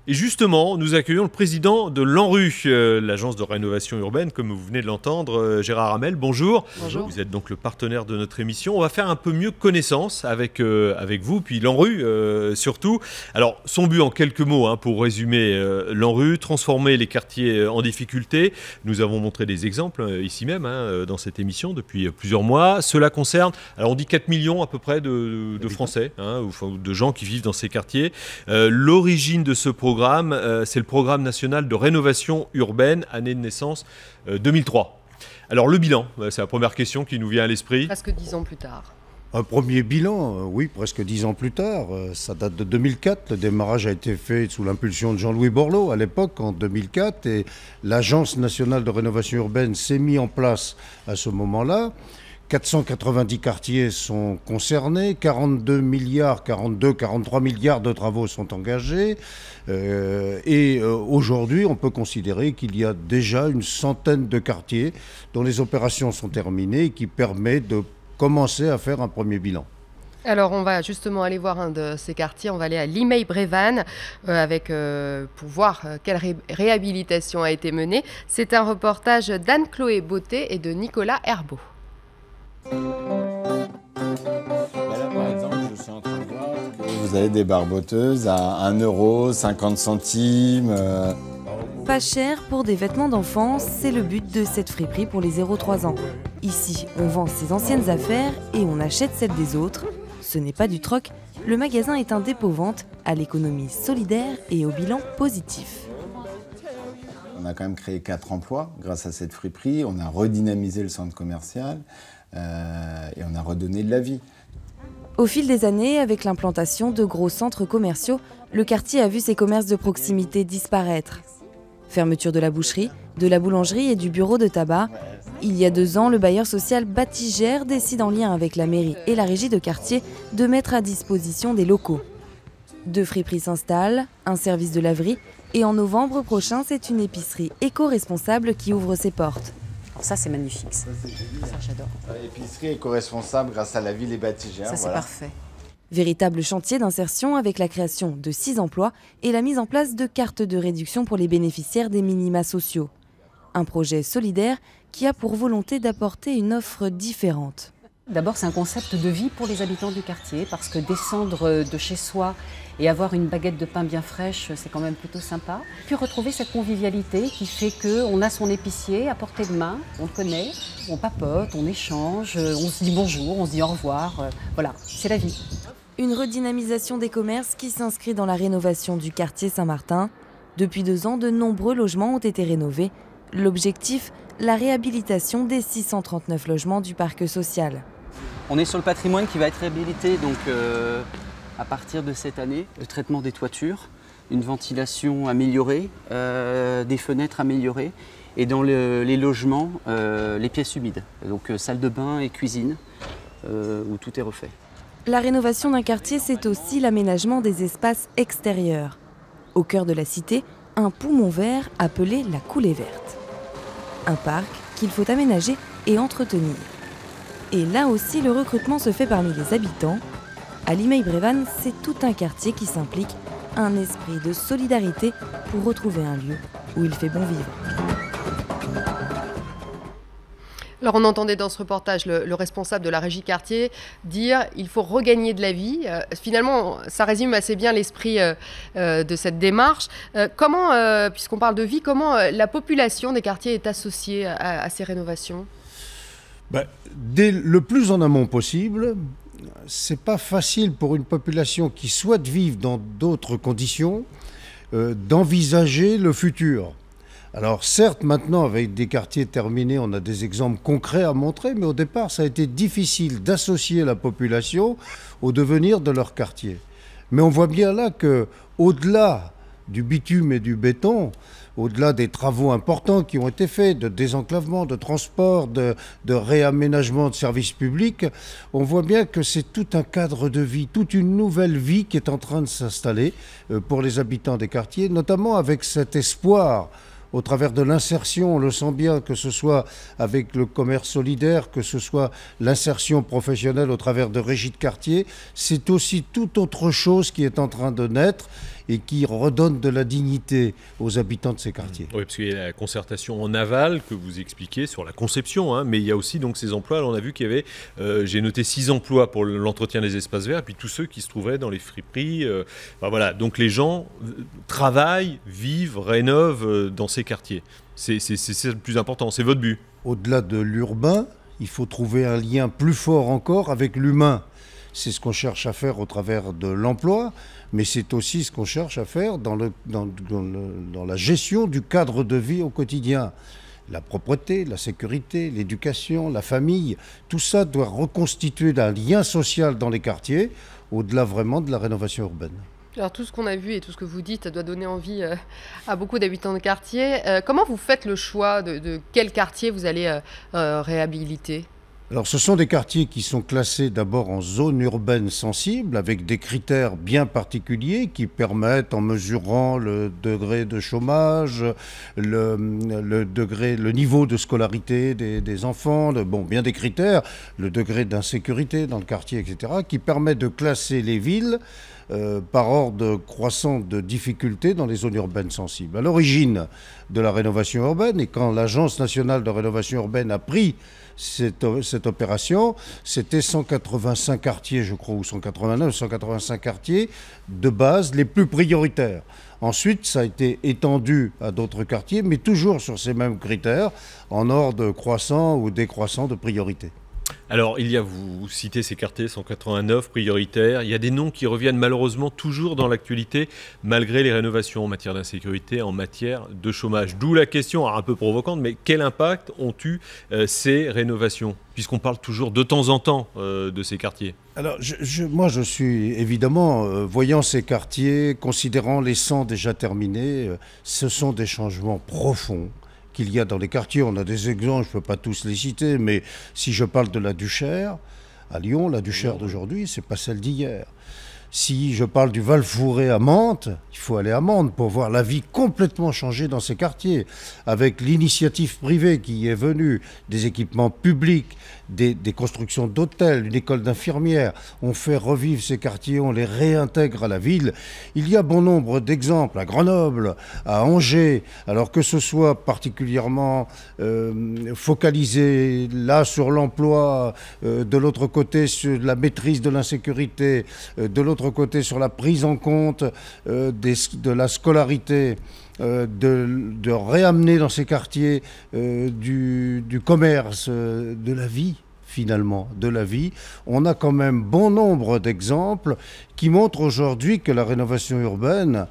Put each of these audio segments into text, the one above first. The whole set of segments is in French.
Et justement, nous accueillons le président de l'ANRU, l'agence de rénovation urbaine, comme vous venez de l'entendre, Gérard Hamel. Bonjour. Bonjour. Vous êtes donc le partenaire de notre émission. On va faire un peu mieux connaissance avec vous, puis l'ANRU surtout. Alors, son but en quelques mots, pour résumer l'ANRU, transformer les quartiers en difficulté. Nous avons montré des exemples ici même, dans cette émission, depuis plusieurs mois. Cela concerne, alors on dit 4 millions à peu près de Français, ou de gens qui vivent dans ces quartiers. L'origine de ce programme, c'est le programme national de rénovation urbaine, année de naissance 2003. Alors le bilan, c'est la première question qui nous vient à l'esprit. Presque 10 ans plus tard. Un premier bilan, oui, presque 10 ans plus tard. Ça date de 2004. Le démarrage a été fait sous l'impulsion de Jean-Louis Borloo à l'époque, en 2004. Et l'Agence nationale de rénovation urbaine s'est mise en place à ce moment-là. 490 quartiers sont concernés, 43 milliards de travaux sont engagés. Aujourd'hui, on peut considérer qu'il y a déjà une centaine de quartiers dont les opérations sont terminées et qui permettent de commencer à faire un premier bilan. Alors on va justement aller voir un de ces quartiers, on va aller à Limeil-Brévannes pour voir quelle réhabilitation a été menée. C'est un reportage d'Anne-Chloé Beauté et de Nicolas Herbeau. Là, par exemple, je suis en train de voir que vous avez des barboteuses à 1 € 50 centimes. Pas cher pour des vêtements d'enfance, c'est le but de cette friperie pour les 0-3 ans. Ici, on vend ses anciennes affaires et on achète celles des autres. Ce n'est pas du troc, le magasin est un dépôt-vente à l'économie solidaire et au bilan positif. On a quand même créé 4 emplois grâce à cette friperie. On a redynamisé le centre commercial et on a redonné de la vie. Au fil des années, avec l'implantation de gros centres commerciaux, le quartier a vu ses commerces de proximité disparaître. Fermeture de la boucherie, de la boulangerie et du bureau de tabac. Il y a 2 ans, le bailleur social Batigère décide en lien avec la mairie et la régie de quartier de mettre à disposition des locaux. 2 friperies s'installent, un service de laverie et en novembre prochain, c'est une épicerie éco-responsable qui ouvre ses portes. Alors ça, c'est magnifique. Ça, j'adore. L'épicerie éco-responsable grâce à la ville et Batigère. Ça, c'est parfait. Véritable chantier d'insertion avec la création de 6 emplois et la mise en place de cartes de réduction pour les bénéficiaires des minima sociaux. Un projet solidaire qui a pour volonté d'apporter une offre différente. D'abord, c'est un concept de vie pour les habitants du quartier, parce que descendre de chez soi et avoir une baguette de pain bien fraîche, c'est quand même plutôt sympa. Puis retrouver cette convivialité qui fait qu'on a son épicier à portée de main, on le connaît, on papote, on échange, on se dit bonjour, on se dit au revoir. Voilà, c'est la vie. Une redynamisation des commerces qui s'inscrit dans la rénovation du quartier Saint-Martin. Depuis 2 ans, de nombreux logements ont été rénovés. L'objectif, la réhabilitation des 639 logements du parc social. On est sur le patrimoine qui va être réhabilité donc, à partir de cette année. Le traitement des toitures, une ventilation améliorée, des fenêtres améliorées et dans les logements, les pièces humides. Donc salle de bain et cuisine où tout est refait. La rénovation d'un quartier, c'est aussi l'aménagement des espaces extérieurs. Au cœur de la cité, un poumon vert appelé la coulée verte. Un parc qu'il faut aménager et entretenir. Et là aussi, le recrutement se fait parmi les habitants. À Limeil-Brévannes, c'est tout un quartier qui s'implique, un esprit de solidarité pour retrouver un lieu où il fait bon vivre. Alors on entendait dans ce reportage le responsable de la régie quartier dire il faut regagner de la vie. Finalement, ça résume assez bien l'esprit de cette démarche. Comment, puisqu'on parle de vie, comment la population des quartiers est associée à ces rénovations ? Dès le plus en amont possible, c'est pas facile pour une population qui souhaite vivre dans d'autres conditions d'envisager le futur. Alors certes, maintenant, avec des quartiers terminés, on a des exemples concrets à montrer, mais au départ, ça a été difficile d'associer la population au devenir de leur quartier. Mais on voit bien là qu'au-delà du bitume et du béton, au-delà des travaux importants qui ont été faits, de désenclavement, de transport, de réaménagement de services publics, on voit bien que c'est tout un cadre de vie, toute une nouvelle vie qui est en train de s'installer pour les habitants des quartiers, notamment avec cet espoir au travers de l'insertion, on le sent bien, que ce soit avec le commerce solidaire, que ce soit l'insertion professionnelle au travers de régies de quartier, c'est aussi toute autre chose qui est en train de naître et qui redonne de la dignité aux habitants de ces quartiers. Oui, parce qu'il y a la concertation en aval que vous expliquez sur la conception, hein, mais il y a aussi donc ces emplois. Alors, on a vu qu'il y avait, j'ai noté 6 emplois pour l'entretien des espaces verts, et puis tous ceux qui se trouvaient dans les friperies. Enfin, voilà, donc les gens travaillent, vivent, rénovent dans ces quartiers. C'est le plus important, c'est votre but. Au-delà de l'urbain, il faut trouver un lien plus fort encore avec l'humain. C'est ce qu'on cherche à faire au travers de l'emploi, mais c'est aussi ce qu'on cherche à faire dans la gestion du cadre de vie au quotidien. La propreté, la sécurité, l'éducation, la famille, tout ça doit reconstituer un lien social dans les quartiers, au-delà vraiment de la rénovation urbaine. Alors tout ce qu'on a vu et tout ce que vous dites doit donner envie à beaucoup d'habitants de quartier. Comment vous faites le choix de quel quartier vous allez réhabiliter ? Alors ce sont des quartiers qui sont classés d'abord en zone urbaine sensible avec des critères bien particuliers qui permettent, en mesurant le degré de chômage, le niveau de scolarité des enfants, bien des critères, le degré d'insécurité dans le quartier, etc., qui permettent de classer les villes par ordre croissant de difficultés dans les zones urbaines sensibles. À l'origine de la rénovation urbaine, et quand l'Agence nationale de rénovation urbaine a pris cette opération, c'était 185 quartiers, je crois, ou 185 quartiers de base les plus prioritaires. Ensuite, ça a été étendu à d'autres quartiers, mais toujours sur ces mêmes critères, en ordre croissant ou décroissant de priorité. Alors, vous citez ces quartiers 189 prioritaires. Il y a des noms qui reviennent malheureusement toujours dans l'actualité, malgré les rénovations en matière d'insécurité, en matière de chômage. D'où la question, un peu provocante, mais quel impact ont eu ces rénovations, puisqu'on parle toujours de temps en temps de ces quartiers? Alors, moi, je suis évidemment, voyant ces quartiers, considérant les 100 déjà terminés, ce sont des changements profonds qu'il y a dans les quartiers. On a des exemples, je ne peux pas tous les citer, mais si je parle de la Duchère, à Lyon, la Duchère d'aujourd'hui, ce n'est pas celle d'hier. Si je parle du Val-Fouré à Mantes, il faut aller à Mantes pour voir la vie complètement changer dans ces quartiers, avec l'initiative privée qui est venue, des équipements publics, des constructions d'hôtels, une école d'infirmières. On fait revivre ces quartiers, on les réintègre à la ville. Il y a bon nombre d'exemples à Grenoble, à Angers, alors que ce soit particulièrement focalisé là sur l'emploi, de l'autre côté sur la maîtrise de l'insécurité, de l'autre côté sur la prise en compte de la scolarité, de réamener dans ces quartiers du commerce, de la vie finalement, de la vie. On a quand même bon nombre d'exemples qui montrent aujourd'hui que la rénovation urbaine,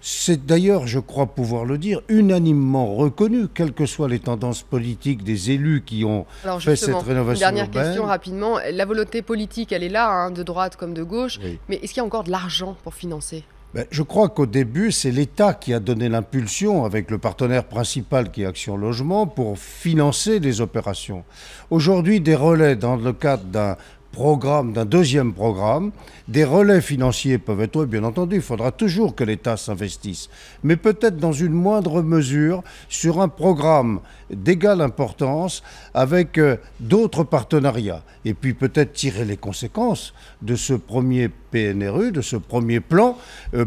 c'est d'ailleurs, je crois pouvoir le dire, unanimement reconnu, quelles que soient les tendances politiques des élus qui ont fait cette rénovation urbaine. Dernière question rapidement. La volonté politique, elle est là, hein, de droite comme de gauche. Oui. Mais est-ce qu'il y a encore de l'argent pour financer ? Je crois qu'au début, c'est l'État qui a donné l'impulsion, avec le partenaire principal qui est Action Logement, pour financer les opérations. Aujourd'hui, des relais dans le cadre d'un deuxième programme, des relais financiers peuvent être, bien entendu, il faudra toujours que l'État s'investisse, mais peut-être dans une moindre mesure sur un programme d'égale importance avec d'autres partenariats. Et puis peut-être tirer les conséquences de ce premier PNRU, de ce premier plan,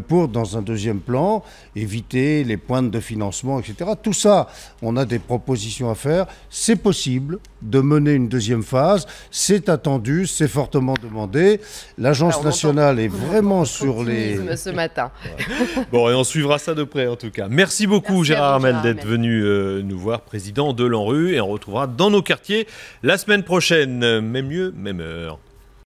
pour, dans un deuxième plan, éviter les pointes de financement, etc. Tout ça, on a des propositions à faire. C'est possible de mener une deuxième phase. C'est attendu, c'est fortement demandé. L'Agence nationale est vraiment sur les... ce matin. Bon, et on suivra ça de près en tout cas. Merci beaucoup Gérard Hamel d'être venu nous voir, président de l'ANRU, et on retrouvera dans nos quartiers la semaine prochaine. Même lieu, même heure.